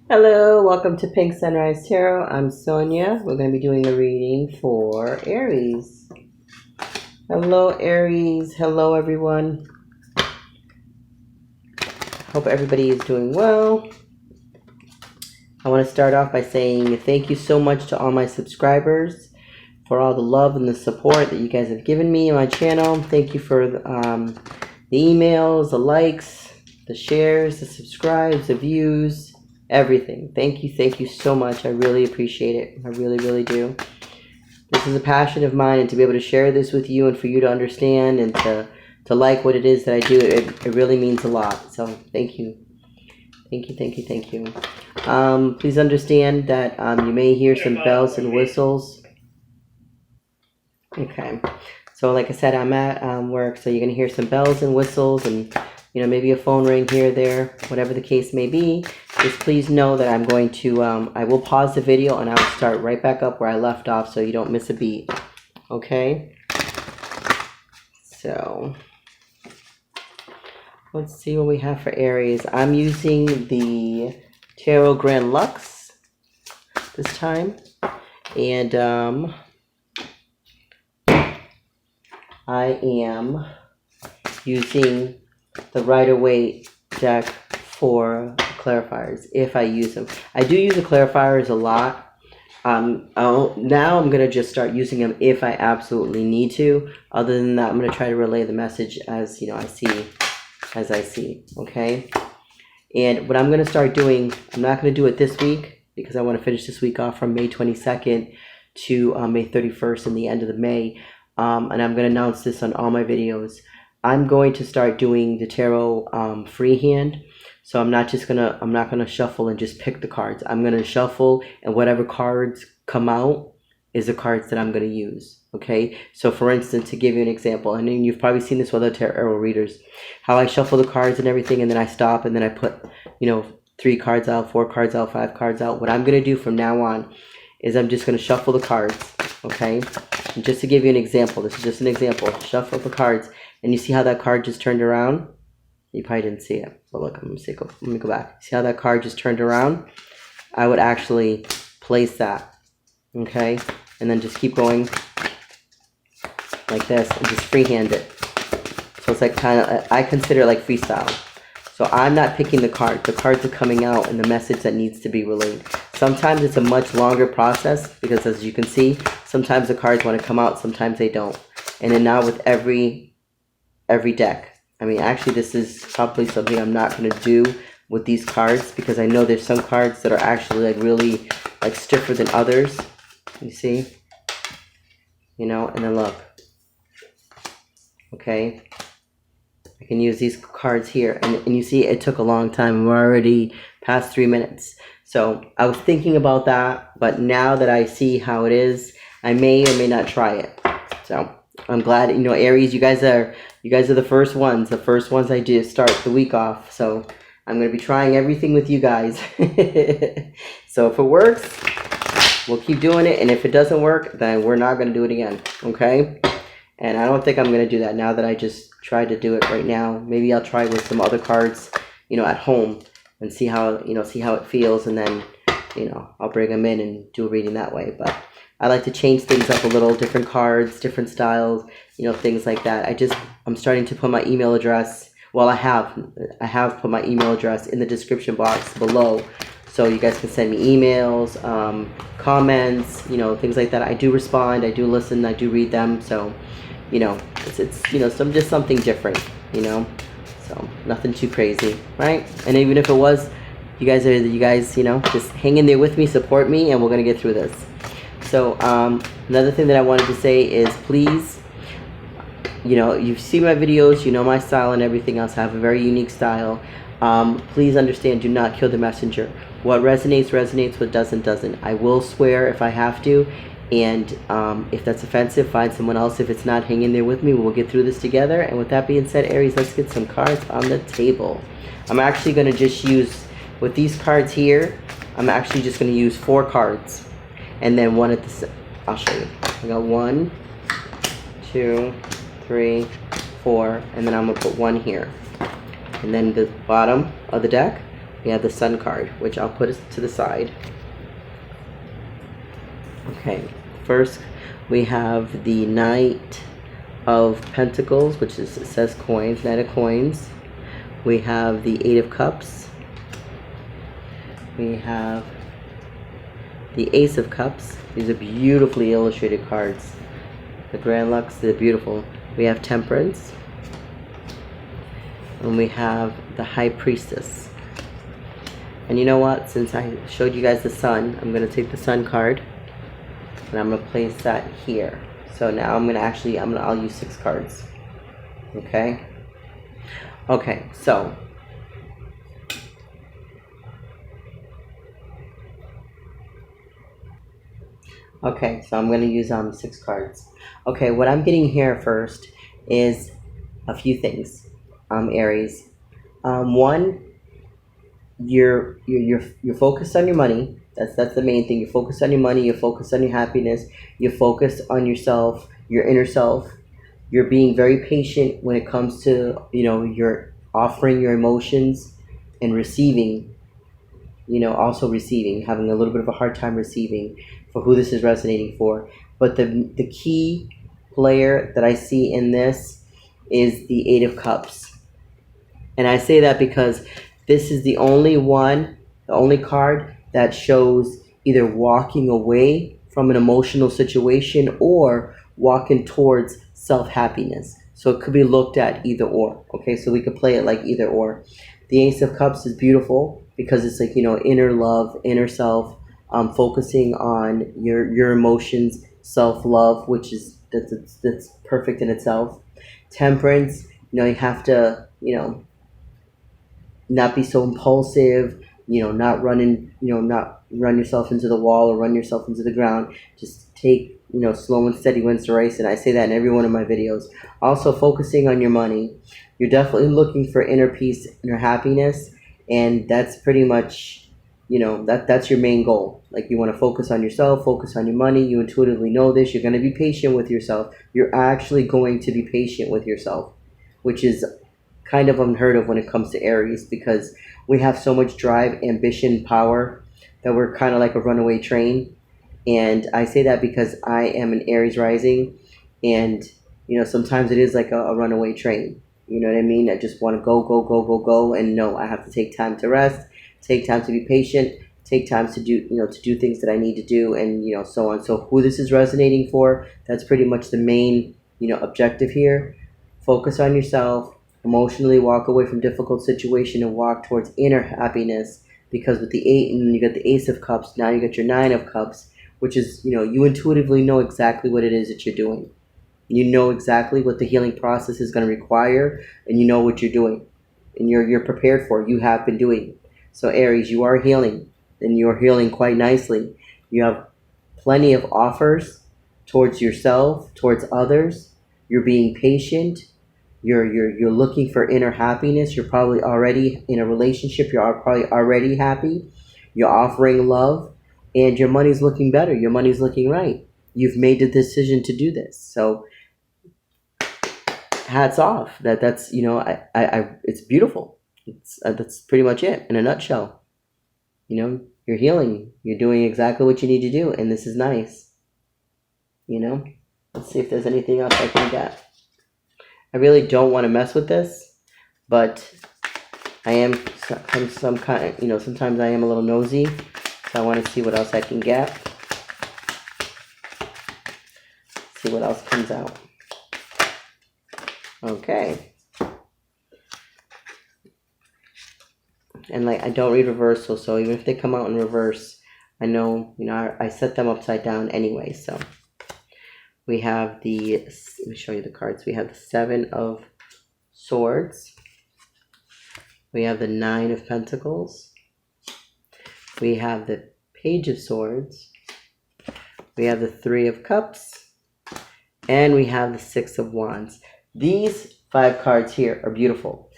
Hello, welcome to Pink Sunrise Tarot. I'm Sonia. We're going to be doing a reading for Aries. Hello, Aries. Hello, everyone. Hope everybody is doing well. I want to start off by saying thank you so much to all my subscribers for all the love and the support that you guys have given me on my channel. Thank you for the emails, the likes, the shares, the subscribes, the views. Everything. Thank you so much. I really appreciate it. I really do. This is a passion of mine, and to be able to share this with you and for you to understand and to like what it is that I do, it really means a lot. So thank you. Thank you. Please understand that you may hear some bells and whistles. Okay. So like I said, I'm at work, so you're going to hear some bells and whistles and maybe a phone ring here or there, whatever the case may be. Just please know that I'm going to, I will pause the video and I'll start right back up where I left off so you don't miss a beat. Okay? So, let's see what we have for Aries. I'm using the Tarot Grand Luxe this time. And, I am using the Rider-Waite deck for clarifiers if I use them. I do use the clarifiers a lot. Now I'm gonna just start using them if I absolutely need to. Other than that, I'm gonna try to relay the message as I see. Okay. And what I'm gonna start doing, I'm not gonna do it this week because I want to finish this week off from May 22nd to May 31st and the end of the May. And I'm gonna announce this on all my videos. I'm going to start doing the tarot freehand. So I'm not gonna shuffle and just pick the cards. I'm gonna shuffle, and whatever cards come out is the cards that I'm gonna use. Okay. So for instance, to give you an example, and then you've probably seen this with other tarot readers, how I shuffle the cards and everything, and then I stop, and then I put 3 cards out, 4 cards out, 5 cards out. What I'm gonna do from now on is I'm just gonna shuffle the cards. Okay. And just to give you an example, this is just an example. Shuffle the cards, and you see how that card just turned around? You probably didn't see it, but look, let me go back. See how that card just turned around? I would actually place that, okay? And then just keep going like this and just freehand it. So it's like I consider it like freestyle. So I'm not picking the card. The cards are coming out and the message that needs to be relayed. Sometimes it's a much longer process because, as you can see, sometimes the cards want to come out, sometimes they don't. And then now with every deck, I mean, actually, this is probably something I'm not going to do with these cards because I know there's some cards that are actually like really like stiffer than others. You see? And then look. Okay. I can use these cards here. And you see, it took a long time. We're already past 3 minutes. So I was thinking about that. But now that I see how it is, I may or may not try it. So I'm glad, Aries, you guys are the first ones. The first ones I do start the week off. So I'm going to be trying everything with you guys. So if it works, we'll keep doing it. And if it doesn't work, then we're not going to do it again. Okay? And I don't think I'm going to do that now that I just tried to do it right now. Maybe I'll try with some other cards, at home and see how it feels. And then, I'll bring them in and do a reading that way. But I like to change things up a little, different cards, different styles, things like that. I'm starting to put my email address. Well, I have put my email address in the description box below, so you guys can send me emails, comments, things like that. I do respond, I do listen, I do read them. So, it's just something different, So nothing too crazy, right? And even if it was, you guys, just hang in there with me, support me, and we're gonna get through this. So another thing that I wanted to say is, please, you see my videos, my style and everything else. I have a very unique style. Please understand, do not kill the messenger. What resonates, resonates. What doesn't. I will swear if I have to. And if that's offensive, find someone else. If it's not, hang in there with me. We'll get through this together. And with that being said, Aries, let's get some cards on the table. I'm actually going to just use, with these cards here, I'm actually just going to use 4 cards. And then one at the, I'll show you. I got 1, 2, 3, 4, and then I'm going to put 1 here. And then the bottom of the deck, we have the Sun card, which I'll put to the side. Okay, first we have the Knight of Pentacles, which is, it says coins, Knight of Coins. We have the Eight of Cups. We have the Ace of Cups. These are beautifully illustrated cards. The Grand Lux, they're beautiful. We have Temperance. And we have the High Priestess. And you know what? Since I showed you guys the Sun, I'm going to take the Sun card and I'm going to place that here. So now I'll use 6 cards. Okay? Okay, so I'm going to use 6 cards. Okay, what I'm getting here first is a few things, Aries. One, you're focused on your money. That's the main thing. You're focused on your money. You're focused on your happiness. You're focused on yourself, your inner self. You're being very patient when it comes to, you're offering your emotions and receiving, also receiving, having a little bit of a hard time receiving for who this is resonating for. But the key player that I see in this is the Eight of Cups. And I say that because this is the only card that shows either walking away from an emotional situation or walking towards self-happiness. So it could be looked at either or. Okay, so we could play it like either or. The Ace of Cups is beautiful because it's like, inner love, inner self, focusing on your emotions, self-love, which is that's perfect in itself. Temperance, you have to, not be so impulsive, not run yourself into the wall or run yourself into the ground. Just take, slow and steady wins the race. And I say that in every one of my videos. Also, focusing on your money. You're definitely looking for inner peace, inner happiness. And that's pretty much, that's your main goal. Like, you want to focus on yourself, focus on your money. You intuitively know this. You're going to be patient with yourself. You're actually going to be patient with yourself, which is kind of unheard of when it comes to Aries, because we have so much drive, ambition, power that we're kind of like a runaway train. And I say that because I am an Aries rising, and sometimes it is like a runaway train. You know what I mean? I just want to go, and no, I have to take time to rest, take time to be patient, take time to do things that I need to do, and so on. So who this is resonating for, that's pretty much the main objective here. Focus on yourself. Emotionally walk away from difficult situation and walk towards inner happiness, because with the 8 and you got the Ace of Cups, now you got your 9 of Cups, which is, you intuitively know exactly what it is that you're doing. You know exactly what the healing process is going to require, and you know what you're doing, and you're prepared for it. You have been doing it. So Aries, you are healing, and you're healing quite nicely. You have plenty of offers towards yourself, towards others. You're being patient. You're looking for inner happiness. You're probably already in a relationship. You're probably already happy. You're offering love, and your money's looking better. Your money's looking right. You've made the decision to do this. So hats off. That's it's beautiful. That's pretty much it in a nutshell. You're healing. You're doing exactly what you need to do, and this is nice. Let's see if there's anything else I can get. I really don't want to mess with this, but I am sometimes I am a little nosy, so I want to see what else I can get. See what else comes out. Okay. And I don't read reversal, so even if they come out in reverse, I know, I set them upside down anyway, so. We have let me show you the cards. We have the 7 of Swords. We have the 9 of Pentacles. We have the Page of Swords. We have the 3 of Cups. And we have the 6 of Wands. These 5 cards here are beautiful.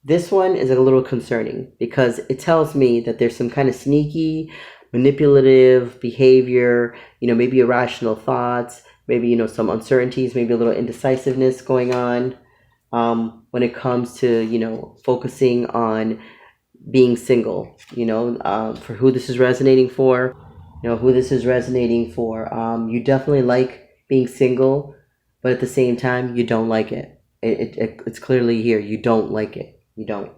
This one is a little concerning because it tells me that there's some kind of sneaky, manipulative behavior, maybe irrational thoughts, maybe, some uncertainties, maybe a little indecisiveness going on when it comes to, focusing on being single, for who this is resonating for, you definitely like being single, but at the same time, you don't like it. It's clearly here. You don't like it. You don't.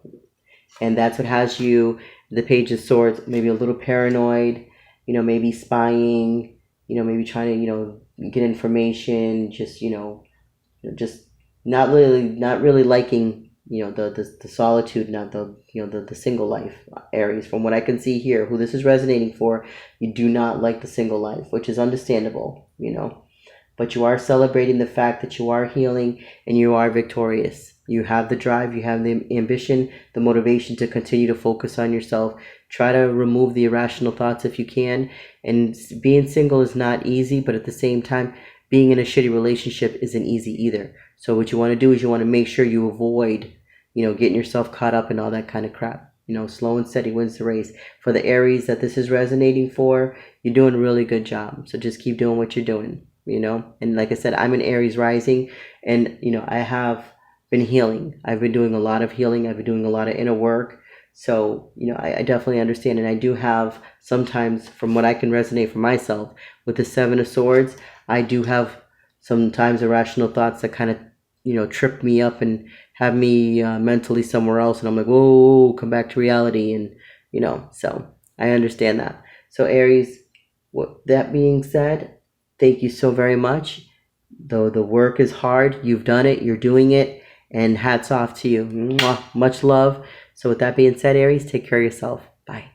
And that's what has you, the Page of Swords, maybe a little paranoid, maybe spying, maybe trying to, get information, just not really liking, the solitude, not the single life, Aries. From what I can see here, who this is resonating for, you do not like the single life, which is understandable, but you are celebrating the fact that you are healing and you are victorious. You have the drive, you have the ambition, the motivation to continue to focus on yourself. Try to remove the irrational thoughts if you can. And being single is not easy, but at the same time, being in a shitty relationship isn't easy either. So what you want to do is you want to make sure you avoid, getting yourself caught up in all that kind of crap. Slow and steady wins the race. For the Aries that this is resonating for, you're doing a really good job. So just keep doing what you're doing, And like I said, I'm an Aries rising, and, I have been healing. I've been doing a lot of healing. I've been doing a lot of inner work. So, I definitely understand. And I do have sometimes, from what I can resonate for myself, with the Seven of Swords, I do have sometimes irrational thoughts that kind of, trip me up and have me mentally somewhere else. And I'm like, whoa, come back to reality. And, so I understand that. So Aries, that being said, thank you so very much. Though the work is hard, you've done it, you're doing it, and hats off to you. Mwah. Much love. So with that being said, Aries, take care of yourself. Bye.